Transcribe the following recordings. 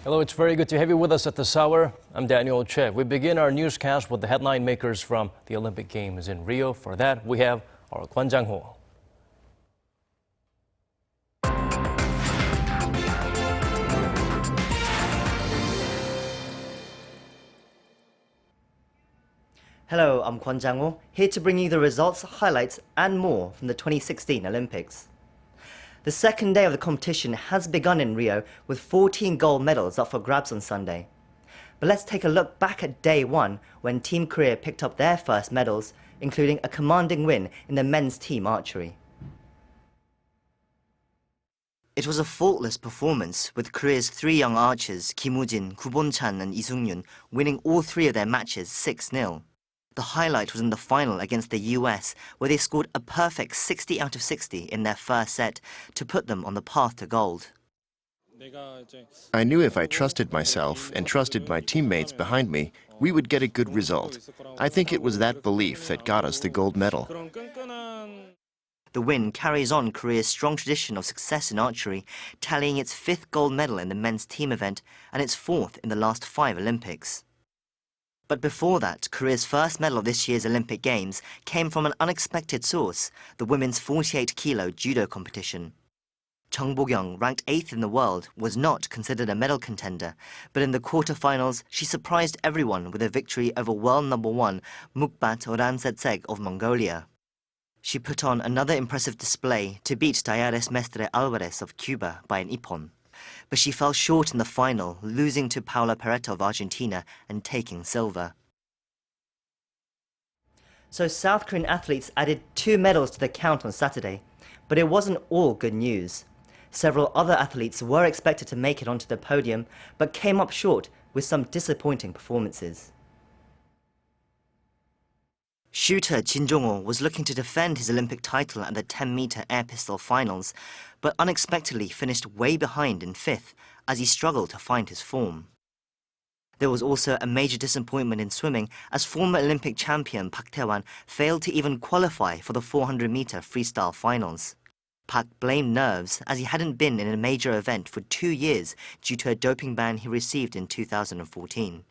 Hello, it's very good to have you with us at this hour. I'm Daniel Che. We begin our newscast with the headline makers from the Olympic Games in Rio. For that, we have our Kwon Jang-ho. Hello, I'm Kwon Jang-ho, here to bring you the results, highlights and more from the 2016 Olympics. The second day of the competition has begun in Rio with 14 gold medals up for grabs on Sunday. But let's take a look back at day one when Team Korea picked up their first medals, including a commanding win in the men's team archery. It was a faultless performance, with Korea's three young archers, Kim Woo-jin, Koo Bon-chan and Lee Sung-yoon, winning all three of their matches 6-0. The highlight was in the final against the US, where they scored a perfect 60 out of 60 in their first set to put them on the path to gold. I knew if I trusted myself and trusted my teammates behind me, we would get a good result. I think it was that belief that got us the gold medal. The win carries on Korea's strong tradition of success in archery, tallying its 5th gold medal in the men's team event and its 4th in the last 5 Olympics. But before that, Korea's first medal of this year's Olympic Games came from an unexpected source, the women's 48-kilo judo competition. Chung Bo-kyung, ranked 8th in the world, was not considered a medal contender, but in the quarter-finals, she surprised everyone with a victory over world number 1 Mukbat Oransetseg of Mongolia. She put on another impressive display to beat Tallares Mestre Alvarez of Cuba by an ippon. But she fell short in the final, losing to Paula Peretta of Argentina and taking silver. So South Korean athletes added 2 medals to the count on Saturday, but it wasn't all good news. Several other athletes were expected to make it onto the podium, but came up short with some disappointing performances. Shooter Jin Jong-ho was looking to defend his Olympic title at the 10-meter air pistol finals, but unexpectedly finished way behind in 5th as he struggled to find his form. There was also a major disappointment in swimming as former Olympic champion Park Tae-wan failed to even qualify for the 400-meter freestyle finals. Park blamed nerves as he hadn't been in a major event for 2 years due to a doping ban he received in 2014.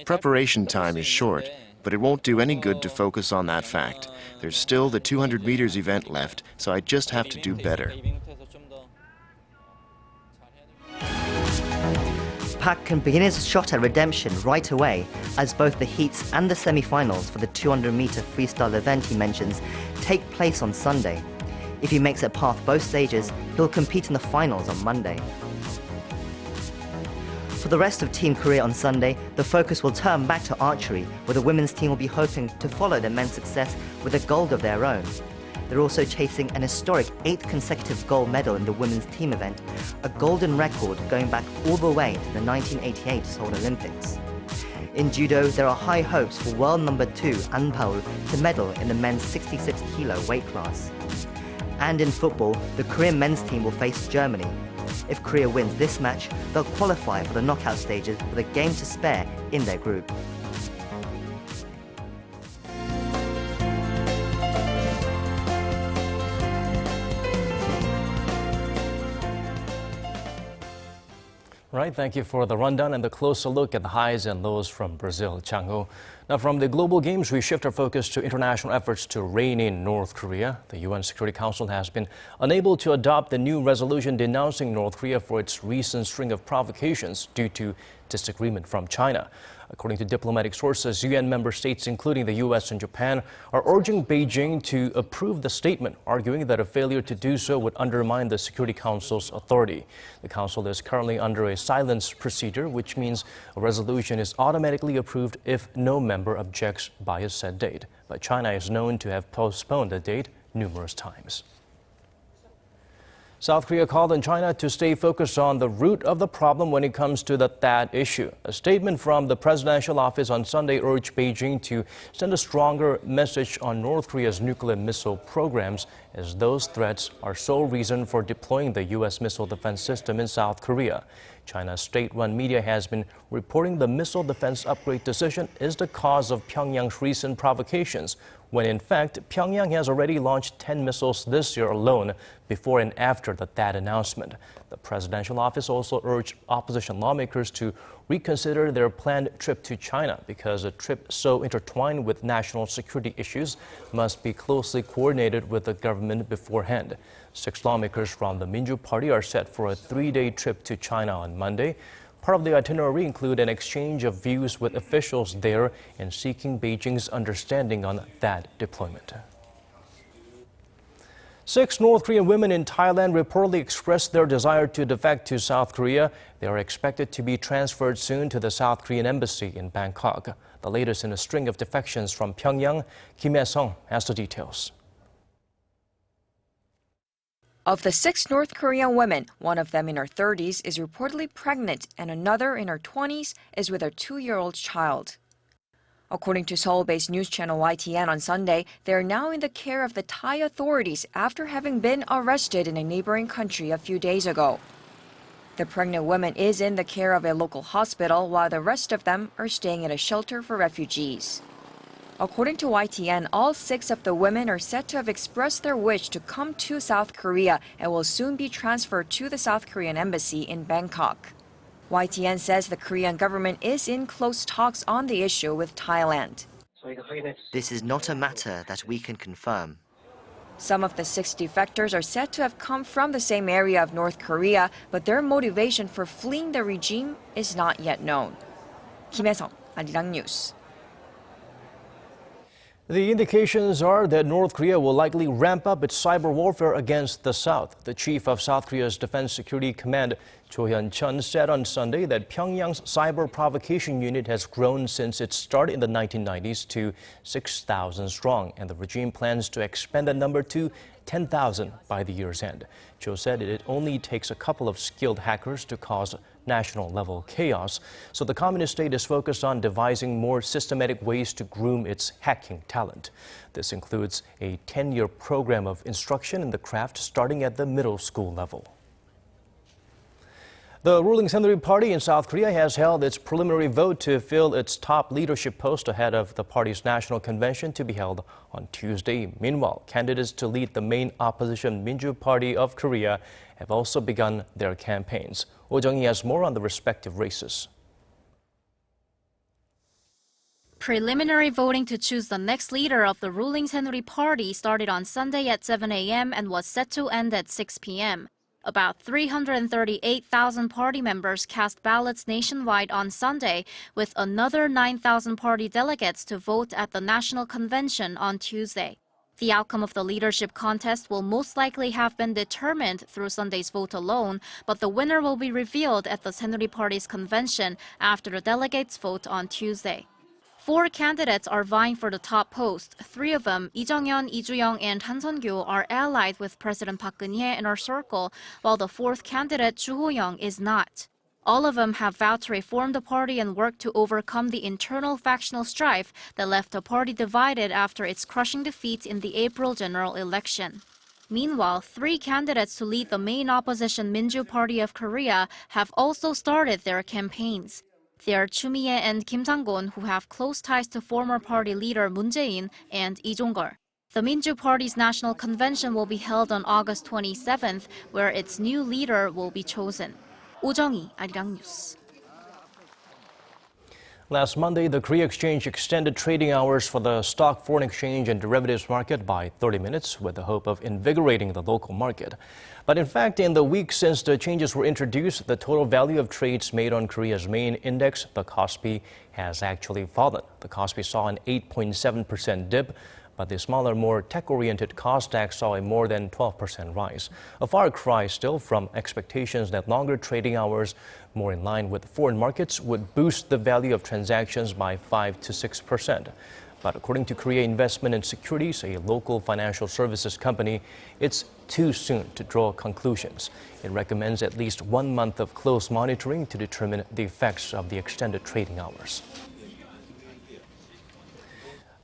Preparation time is short, but it won't do any good to focus on that fact. There's still the 200 meters event left, so I just have to do better. Park can begin his shot at redemption right away, as both the heats and the semi-finals for the 200-meter freestyle event he mentions take place on Sunday. If he makes it past both stages, he'll compete in the finals on Monday. For the rest of Team Korea on Sunday, the focus will turn back to archery, where the women's team will be hoping to follow their men's success with a gold of their own. They're also chasing an historic 8th consecutive gold medal in the women's team event, a golden record going back all the way to the 1988 Seoul Olympics. In judo, there are high hopes for world number 2 An Paul to medal in the men's 66-kilo weight class. And in football, the Korean men's team will face Germany. If Korea wins this match, they'll qualify for the knockout stages with a game to spare in their group. Right, thank you for the rundown and the closer look at the highs and lows from Brazil, Chang-ho. Now, from the global games, we shift our focus to international efforts to rein in North Korea. The UN Security Council has been unable to adopt the new resolution denouncing North Korea for its recent string of provocations due to disagreement from China. According to diplomatic sources, UN member states, including the US and Japan, are urging Beijing to approve the statement, arguing that a failure to do so would undermine the Security Council's authority. The Council is currently under a silence procedure, which means a resolution is automatically approved if no member objects by a set date. But China is known to have postponed the date numerous times. South Korea called on China to stay focused on the root of the problem when it comes to the THAAD issue. A statement from the presidential office on Sunday urged Beijing to send a stronger message on North Korea's nuclear missile programs as those threats are sole reason for deploying the U.S. missile defense system in South Korea. China's state-run media has been reporting the missile defense upgrade decision is the cause of Pyongyang's recent provocations, when in fact Pyongyang has already launched 10 missiles this year alone before and after the THAAD announcement. The presidential office also urged opposition lawmakers to reconsider their planned trip to China because a trip so intertwined with national security issues must be closely coordinated with the government beforehand. 6 lawmakers from the Minju Party are set for a 3-day trip to China on Monday. Part of the itinerary include an exchange of views with officials there and seeking Beijing's understanding on that deployment. 6 North Korean women in Thailand reportedly expressed their desire to defect to South Korea. They are expected to be transferred soon to the South Korean embassy in Bangkok. The latest in a string of defections from Pyongyang. Kim Hye-sung has the details. Of the 6 North Korean women, one of them in her 30s is reportedly pregnant and another in her 20s is with her 2-year-old child. According to Seoul-based news channel YTN on Sunday, they are now in the care of the Thai authorities after having been arrested in a neighboring country a few days ago. The pregnant woman is in the care of a local hospital while the rest of them are staying at a shelter for refugees. According to YTN, all 6 of the women are said to have expressed their wish to come to South Korea and will soon be transferred to the South Korean embassy in Bangkok. YTN says the Korean government is in close talks on the issue with Thailand. This is not a matter that we can confirm. Some of the 6 defectors are said to have come from the same area of North Korea, but their motivation for fleeing the regime is not yet known. Kim Hye-sung, Arirang News. The indications are that North Korea will likely ramp up its cyber warfare against the South. The chief of South Korea's Defense Security Command, Cho Hyun-chun, said on Sunday that Pyongyang's cyber provocation unit has grown since its start in the 1990s to 6,000 strong, and the regime plans to expand the number to 10,000 by the year's end. Cho said it only takes a couple of skilled hackers to cause national-level chaos, so the communist state is focused on devising more systematic ways to groom its hacking talent. This includes a 10-year program of instruction in the craft starting at the middle school level. The ruling Saenuri Party in South Korea has held its preliminary vote to fill its top leadership post ahead of the party's national convention to be held on Tuesday. Meanwhile, candidates to lead the main opposition Minju Party of Korea have also begun their campaigns. Oh Jung-hee has more on the respective races. Preliminary voting to choose the next leader of the ruling Saenuri Party started on Sunday at 7 a.m. and was set to end at 6 p.m. About 338,000 party members cast ballots nationwide on Sunday, with another 9,000 party delegates to vote at the national convention on Tuesday. The outcome of the leadership contest will most likely have been determined through Sunday's vote alone, but the winner will be revealed at the Saenuri Party's convention after the delegates vote on Tuesday. 4 candidates are vying for the top post. 3 of them, Lee Jung-yeon, Lee Ju-young, and Han Sun-kyu, are allied with President Park Geun-hye in her circle, while the 4th candidate, Chu Ho-young, is not. All of them have vowed to reform the party and work to overcome the internal factional strife that left the party divided after its crushing defeat in the April general election. Meanwhile, 3 candidates to lead the main opposition Minju Party of Korea have also started their campaigns. They are Chu Mi-hye and Kim Sang-gon, who have close ties to former party leader Moon Jae-in and Lee Jong-geol. The Minju Party's national convention will be held on August 27th, where its new leader will be chosen. Oh Jung-hee, Arirang News. Last Monday, the Korea Exchange extended trading hours for the stock, foreign exchange, and derivatives market by 30 minutes with the hope of invigorating the local market. But in fact, in the week since the changes were introduced, the total value of trades made on Korea's main index, the Kospi, has actually fallen. The Kospi saw an 8.7% dip, but the smaller, more tech-oriented Kosdaq saw a more than 12% rise. A far cry still from expectations that longer trading hours, more in line with foreign markets, would boost the value of transactions by 5 to 6%. But according to Korea Investment and Securities, a local financial services company, it's too soon to draw conclusions. It recommends at least 1 month of close monitoring to determine the effects of the extended trading hours.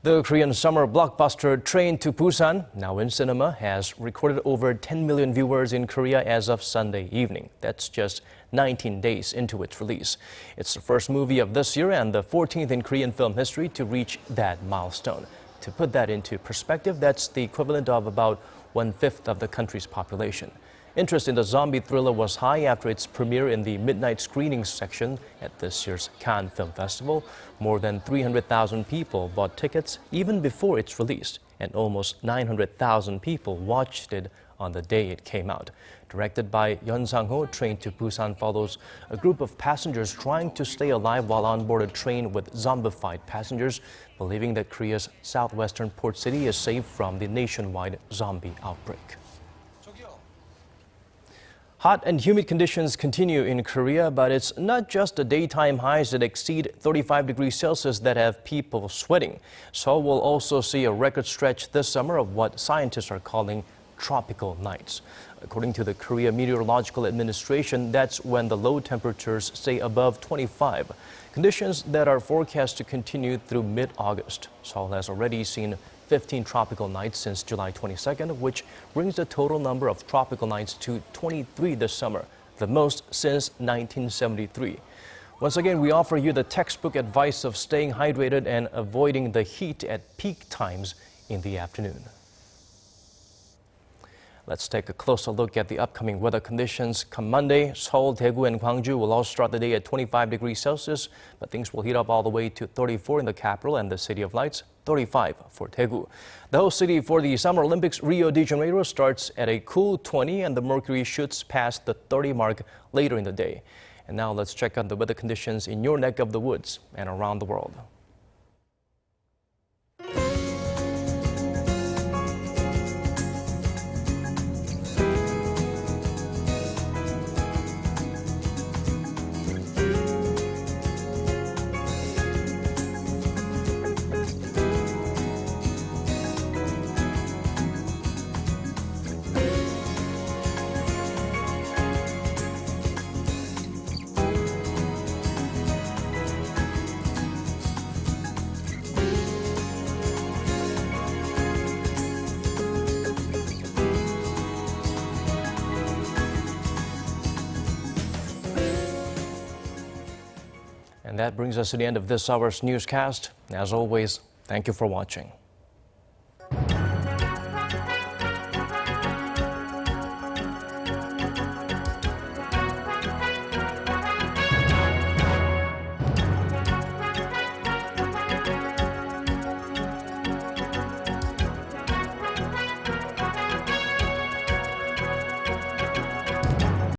The Korean summer blockbuster Train to Busan, now in cinema, has recorded over 10 million viewers in Korea as of Sunday evening. That's just 19 days into its release. It's the first movie of this year and the 14th in Korean film history to reach that milestone. To put that into perspective, that's the equivalent of about 1/5 of the country's population. Interest in the zombie thriller was high after its premiere in the midnight screenings section at this year's Cannes Film Festival. More than 300,000 people bought tickets even before its release, and almost 900,000 people watched it on the day it came out. Directed by Yeon Sang-ho, Train to Busan follows a group of passengers trying to stay alive while on board a train with zombified passengers, believing that Korea's southwestern port city is safe from the nationwide zombie outbreak. Hot and humid conditions continue in Korea, but it's not just the daytime highs that exceed 35 degrees Celsius that have people sweating. Seoul will also see a record stretch this summer of what scientists are calling tropical nights. According to the Korea Meteorological Administration, that's when the low temperatures stay above 25, conditions that are forecast to continue through mid-August. Seoul has already seen 15 tropical nights since July 22nd, which brings the total number of tropical nights to 23 this summer, the most since 1973. Once again, we offer you the textbook advice of staying hydrated and avoiding the heat at peak times in the afternoon. Let's take a closer look at the upcoming weather conditions. Come Monday, Seoul, Daegu, and Gwangju will all start the day at 25 degrees Celsius, but things will heat up all the way to 34 in the capital and the City of Lights, 35 for Daegu. The host city for the Summer Olympics, Rio de Janeiro, starts at a cool 20, and the mercury shoots past the 30 mark later in the day. And now let's check out the weather conditions in your neck of the woods and around the world. And that brings us to the end of this hour's newscast. As always, thank you for watching.